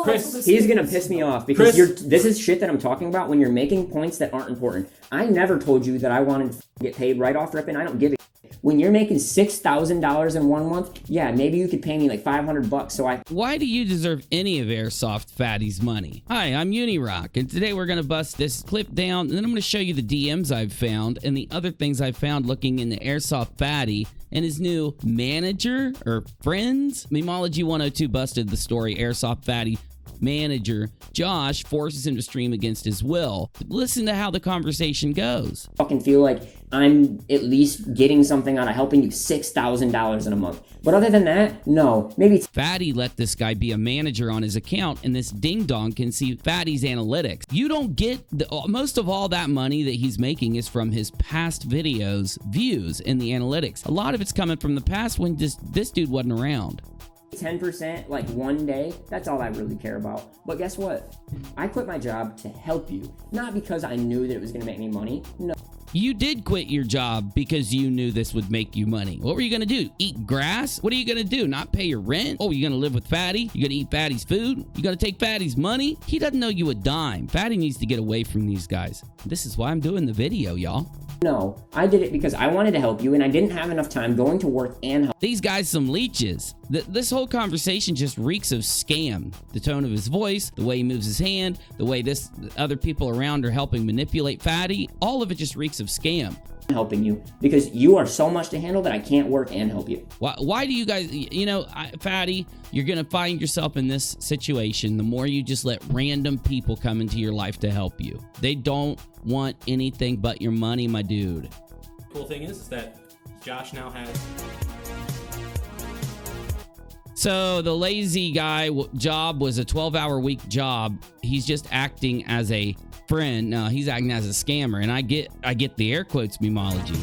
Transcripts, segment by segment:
Chris, he's gonna piss me off because this is shit that I'm talking about when you're making points that aren't important. I never told you that I wanted to get paid right off rip, and I don't give a when you're making $6,000 in 1 month, yeah, maybe you could pay me like $500 so I... Why do you deserve any of AirSoftFatty's money? Hi, I'm UNIRock, and today we're going to bust this clip down, and then I'm going to show you the DMs I've found and the other things I've found looking into AirSoftFatty and his new manager or friends. Memology 102 busted the story. AirSoftFatty manager Josh forces him to stream against his will. Listen to how the conversation goes. Fucking feel like I'm at least getting something out of helping you $6,000 in a month. But other than that, no. Maybe Fatty let this guy be a manager on his account, and this ding-dong can see Fatty's analytics. You don't get most of all that money that he's making is from his past videos views in the analytics. A lot of it's coming from the past when this dude wasn't around. 10% like one day, that's all I really care about. But guess what? I quit my job to help you, not because I knew that it was gonna make me money. No. You did quit your job because you knew this would make you money. What were you gonna do? Eat grass? What are you gonna do? Not pay your rent? Oh, you gonna live with Fatty? You gonna eat Fatty's food? You gonna take Fatty's money? He doesn't know you a dime. Fatty needs to get away from these guys. This is why I'm doing the video, y'all. No, I did it because I wanted to help you and I didn't have enough time going to work and help. These guys some leeches. This whole conversation just reeks of scam. The tone of his voice, the way he moves his hand, the way other people around are helping manipulate Fatty, all of it just reeks of scam. Helping you because you are so much to handle that I can't work and help you. Why do you guys, Fatty, you're going to find yourself in this situation the more you just let random people come into your life to help you. They don't want anything but your money, my dude. Cool thing is that Josh now has... So the lazy guy job was a 12-hour week job. He's just acting as a friend. No, he's acting as a scammer, and I get the air quotes memology.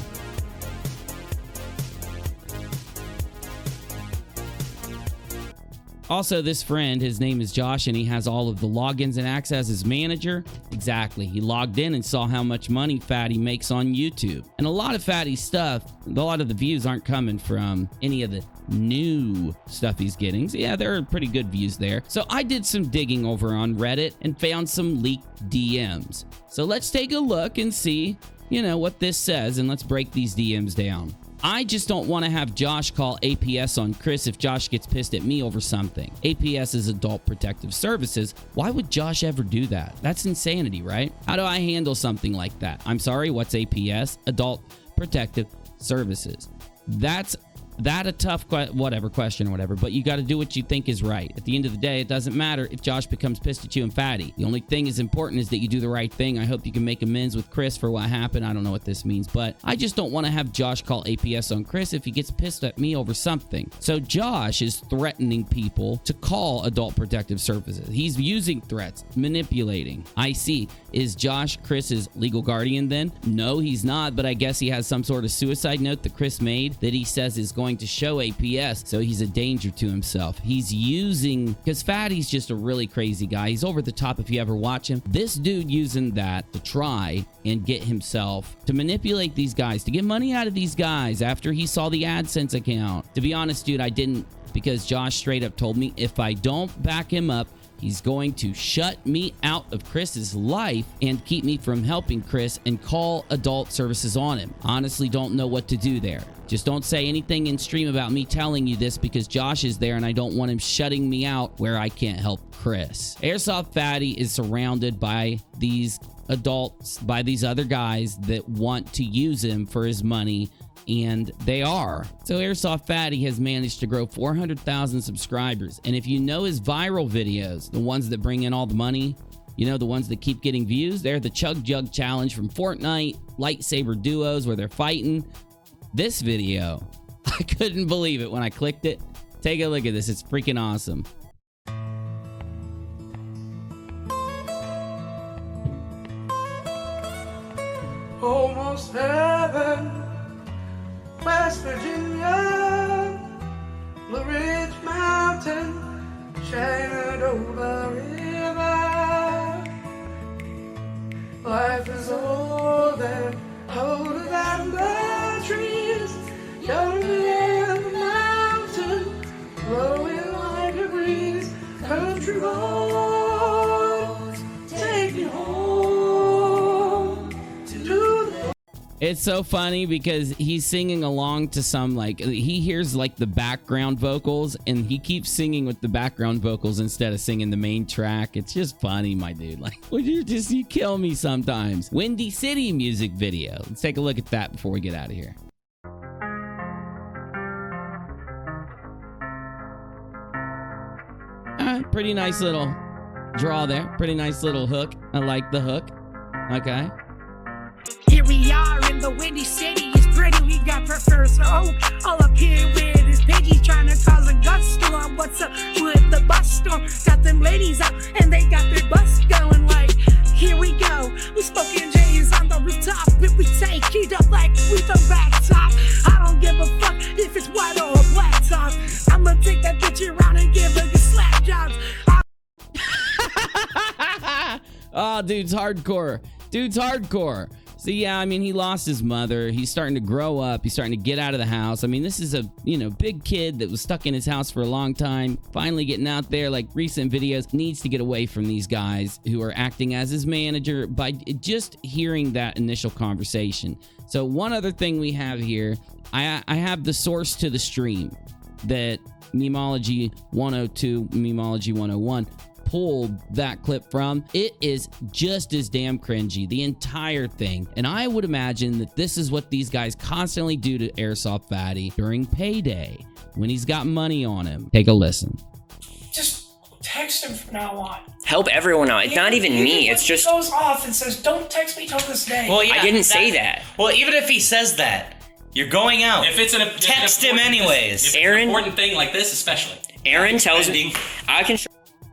Also, this friend, his name is Josh, and he has all of the logins and access as manager. Exactly. He logged in and saw how much money Fatty makes on YouTube. And a lot of Fatty's stuff, a lot of the views aren't coming from any of the new stuff he's getting. So yeah, there are pretty good views there. So I did some digging over on Reddit and found some leaked DMs. So let's take a look and see, what this says, and let's break these DMs down. I just don't want to have Josh call APS on Chris if Josh gets pissed at me over something. APS is Adult Protective Services. Why would Josh ever do that? That's insanity, right? How do I handle something like that? I'm sorry, what's APS? Adult Protective Services. That's a tough question or whatever, but you got to do what you think is right. At the end of the day, it doesn't matter if Josh becomes pissed at you and Fatty. The only thing is important is that you do the right thing. I hope you can make amends with Chris for what happened. I don't know what this means, but I just don't want to have Josh call APS on Chris if he gets pissed at me over something. So Josh is threatening people to call Adult Protective Services. He's using threats, manipulating. I see. Is Josh Chris's legal guardian then? No, he's not, but I guess he has some sort of suicide note that Chris made that he says is going to show APS, so he's a danger to himself. He's using, because Fatty's just a really crazy guy. He's over the top if you ever watch him. This dude using that to try and get himself to manipulate these guys, to get money out of these guys after he saw the AdSense account. To be honest, dude, I didn't, because Josh straight up told me if I don't back him up, he's going to shut me out of Chris's life and keep me from helping Chris and call adult services on him. Honestly, don't know what to do there. Just don't say anything in stream about me telling you this because Josh is there and I don't want him shutting me out where I can't help Chris. AirSoftFatty is surrounded by these adults, by these other guys that want to use him for his money, and they are. So AirSoftFatty has managed to grow 400,000 subscribers. And if you know his viral videos, the ones that bring in all the money, the ones that keep getting views, they're the Chug Jug Challenge from Fortnite, lightsaber duos where they're fighting. This video, I couldn't believe it when I clicked it. Take a look at this. It's freaking awesome. Almost heaven, West Virginia, Blue Ridge Mountain, Shenandoah River. Life is older than the trees, younger than the mountain, blowing like a breeze, country road. It's so funny because he's singing along to some, like, he hears like the background vocals and he keeps singing with the background vocals instead of singing the main track. It's just funny, my dude. Like, would you kill me sometimes. Windy City music video. Let's take a look at that before we get out of here. All right, pretty nice little draw there. Pretty nice little hook. I like the hook. Okay. Here we are in the Windy City. It's pretty, we got Professor O all up here with his piggy trying to cause a gust storm. What's up with the bus storm? Got them ladies out and they got their bus going like, here we go. We smoking J's on the rooftop, but we take it up like we the back top. I don't give a fuck if it's white or a black top. I'ma take that bitch around and give her the slap jobs. Oh, dude's hardcore. Dude's hardcore. So yeah, I mean, he lost his mother. He's starting to grow up. He's starting to get out of the house. I mean, this is a, big kid that was stuck in his house for a long time. Finally getting out there, like recent videos, needs to get away from these guys who are acting as his manager by just hearing that initial conversation. So one other thing we have here, I have the source to the stream that Memology 102, Memology 101 pulled that clip from. It is just as damn cringy, the entire thing. And I would imagine that this is what these guys constantly do to AirSoftFatty during payday when he's got money on him. Take a listen. Just text him from now on. Help everyone out. It's not even me. It's just... He goes off and says, don't text me till this day. Well, yeah, I didn't say that. Well, even if he says that, you're going out. If it's an text him anyways. If it's Aaron, an important thing like this, especially. Aaron tells me I can...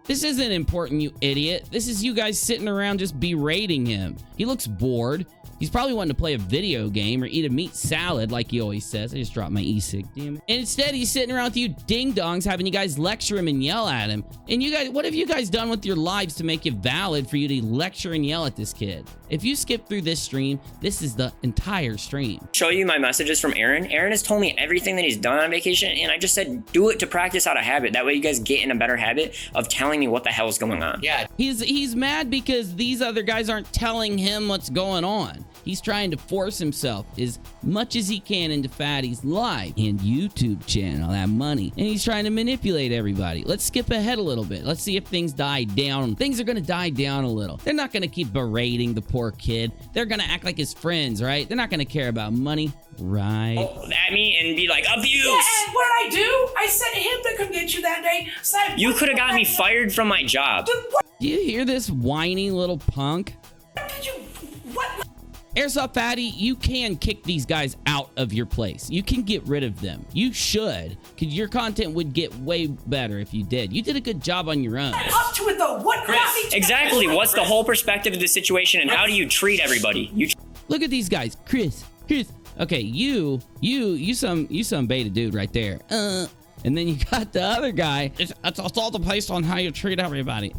This isn't important, you idiot. This is you guys sitting around just berating him. He looks bored. He's probably wanting to play a video game or eat a meat salad like he always says. I just dropped my e-cig, damn it. And instead, he's sitting around with you ding-dongs having you guys lecture him and yell at him. And you guys, what have you guys done with your lives to make it valid for you to lecture and yell at this kid? If you skip through this stream, this is the entire stream. Show you my messages from Aaron. Aaron has told me everything that he's done on vacation, and I just said, do it to practice out a habit. That way you guys get in a better habit of telling me what the hell is going on. Yeah. He's mad because these other guys aren't telling him what's going on. He's trying to force himself as much as he can into Fatty's live and YouTube channel, that money. And he's trying to manipulate everybody. Let's skip ahead a little bit. Let's see if things die down. Things are going to die down a little. They're not going to keep berating the poor kid. They're going to act like his friends, right? They're not going to care about money, right? Oh, at me and be like, abuse. Yeah, and what did I do? I sent him to come get you that day. So you could have got me fired from my job. Do you hear this whiny little punk? What did you... What... AirSoftFatty, you can kick these guys out of your place. You can get rid of them. You should, because your content would get way better if you did. You did a good job on your own. Up to it though. What? Chris. Exactly. What's the whole perspective of the situation, and how do you treat everybody? Look at these guys. Chris. Okay, you some beta dude right there. And then you got the other guy. It's all based on how you treat everybody.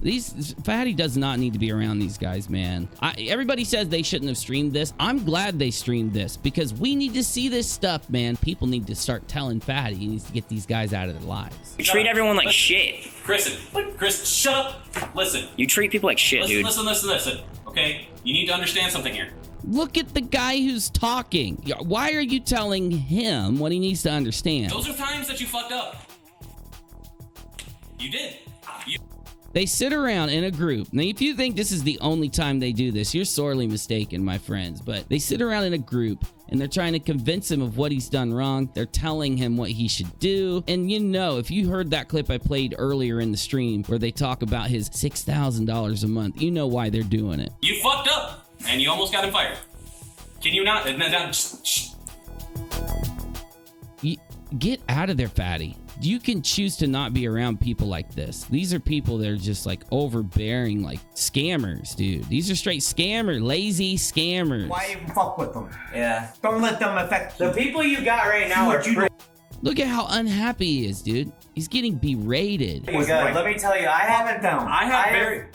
Fatty does not need to be around these guys, man. Everybody says they shouldn't have streamed this. I'm glad they streamed this because we need to see this stuff, man. People need to start telling Fatty he needs to get these guys out of their lives. You treat everyone like shit. Chris, shut up. Listen. You treat people like shit, dude. Listen. Okay? You need to understand something here. Look at the guy who's talking. Why are you telling him what he needs to understand? Those are times that you fucked up. You did. They sit around in a group. Now, if you think this is the only time they do this, you're sorely mistaken, my friends. But they sit around in a group and they're trying to convince him of what he's done wrong. They're telling him what he should do. And if you heard that clip I played earlier in the stream where they talk about his $6,000 a month, you know why they're doing it. You fucked up and you almost got him fired. Can you not? Get out of there, Fatty. You can choose to not be around people like this. These are people that are just like overbearing, like scammers, dude. These are straight lazy scammers. Why even fuck with them? Yeah. Don't let them affect you. The people you got right now are pretty... Look at how unhappy he is, dude. He's getting berated. Good. Let me tell you, I have very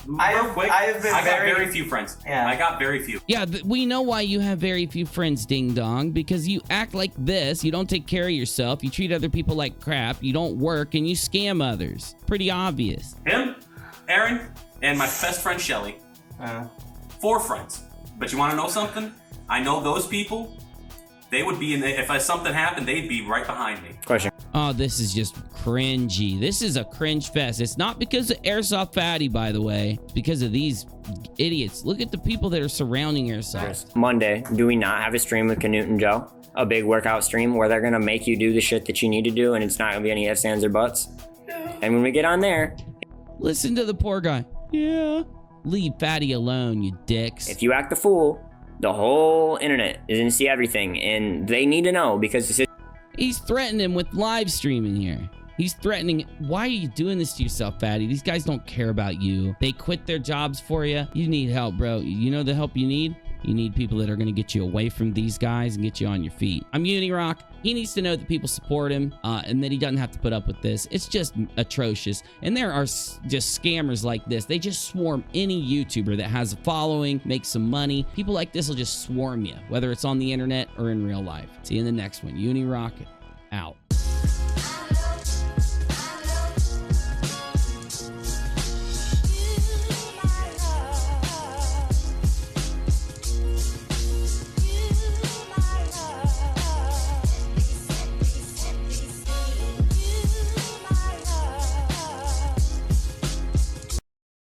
few friends. Yeah. I got very few. Yeah, we know why you have very few friends, Ding Dong, because you act like this. You don't take care of yourself. You treat other people like crap. You don't work and you scam others. Pretty obvious. Him, Aaron, and my best friend Shelly. 4 friends. But you want to know something? I know those people. They would be in the, if something happened, they'd be right behind me. Question. Oh, this is just cringy. This is a cringe fest. It's not because of AirSoftFatty, by the way. It's because of these idiots. Look at the people that are surrounding Airsoft. Monday, do we not have a stream with Canute and Joe? A big workout stream where they're gonna make you do the shit that you need to do, and it's not gonna be any ifs, ands, or buts. And when we get on there, Listen to the poor guy. Yeah. Leave Fatty alone, you dicks. if you act the fool, the whole internet is gonna see everything, and they need to know because it's He's threatening him with live streaming here. He's threatening. Why are you doing this to yourself, Fatty? These guys don't care about you. They quit their jobs for you. You need help, bro. You know the help you need? You need people that are going to get you away from these guys and get you on your feet. I'm UNIRock. He needs to know that people support him and that he doesn't have to put up with this. It's just atrocious. And there are just scammers like this. They just swarm any YouTuber that has a following, makes some money. People like this will just swarm you, whether it's on the internet or in real life. See you in the next one. UNIRock out.